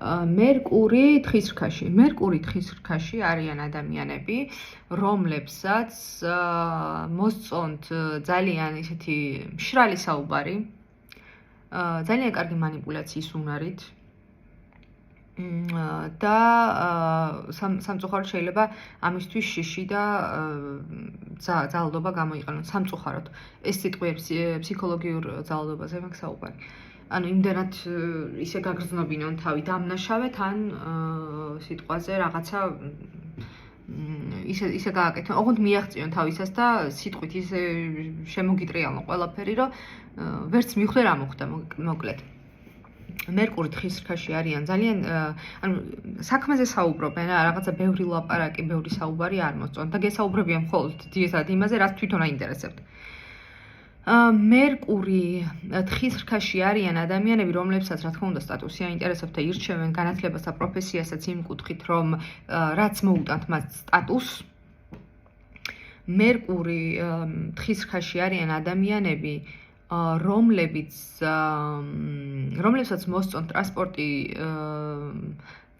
მერკური თხის რქაში არიან ადამიანები, რომლებსაც მოსწონთ ძალიან ისეთი მშრალი საუბარი, ძალიან კარგი მანიპულაციის უნარით და სამწუხაროდ შეიძლება ამისთვის შიში და ძალადობა გამოიყენონ სამწუხაროდ. ეს სიტყვი ფსიქოლოგიურ ძალადობაზე მაქვს საუბარი. ანუ იმდენად ისე გაგრძნობინონ თავი დამნაშავეთ ან სიტყვაზე რაღაცა ისე გააკეთონ, ოღონდ მიაღწიონ თავისას და სიტყვით ისე შემოგიტრიალონ ყველაფერი, რომ ვერც მიხვდე რა მოხდა, მოკლედ. მერკური თხის რქაში არიან ძალიან, ანუ საქმეზე საუბრობენ, რაღაცა ბევრი ლაპარაკი, ბევრი საუბარი არ მოსწონთ და გესაუბრებიან მხოლოდ ძირითადად იმაზე, რაც თვითონ აინტერესებთ. მერკური თხის რქაში არიან ადამიანები, რომლებსაც რა თქმა უნდა სტატუსი აინტერესებთ და ირჩევენ განათლებას და პროფესიასაც იმ კუთხით, რომ რაც მოუტანთ მათ სტატუსს. მერკური თხის რქაში არიან ადამიანები, რომლებსაც მოსწონთ ტრანსპორტი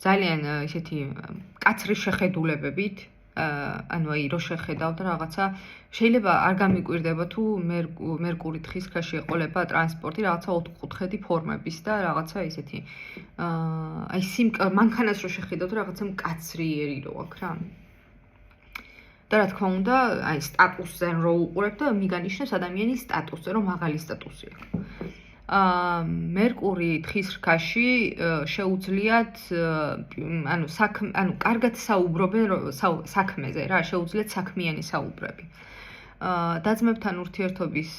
ძალიან ისეთი მკაცრი შეხედულებებით, ანუ აი რო შეხედავ და რაღაცა შეიძლება არ გამიკვირდება თუ მერკური თხის რქაში ეყოლება ტრანსპორტი რაღაცა ოთხკუთხედი ფორმების და რაღაცა ისეთი აი მანქანას რო შეხედავთ რაღაცა მკაცრიერი რო აქვს რა. და რა თქმა უნდა, აი სტატუსზე რო უყურებ და მიგანიშნებს ადამიანის სტატუსზე, რომ მაღალი სტატუსი აქვს. მერკური თხის რქაში შეუძლიათ ანუ კარგად საუბრობენ საქმეზე რა, შეუძლიათ საქმიანი საუბრები. და-ძმებთან ურთიერთობის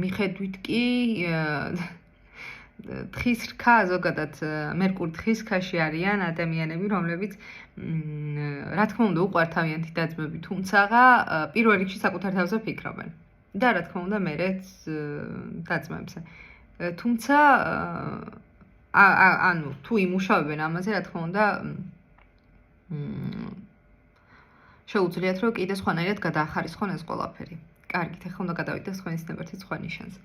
მიხედვით კი თხის რქა ზოგადად მერკური თხის რქაში არიან ადამიანები, რომლებიც რა თქმა უნდა უყვართავიანთი და-ძმები, თუმცა პირველ რიგში საკუთარ თავზე ფიქრობენ. და რა თქმა უნდა მერეც და-ძმებზე. თუმცა ანუ თუ იმუშავებენ ამაზე, რა თქმა უნდა შეუძლიათ რომ კიდე სხვანაირად გადაახარისხონ ეს ყველაფერი. კარგით, ახლა უნდა გადავიდეთ სხვენის ნებართვით სხვა ნიშანზე.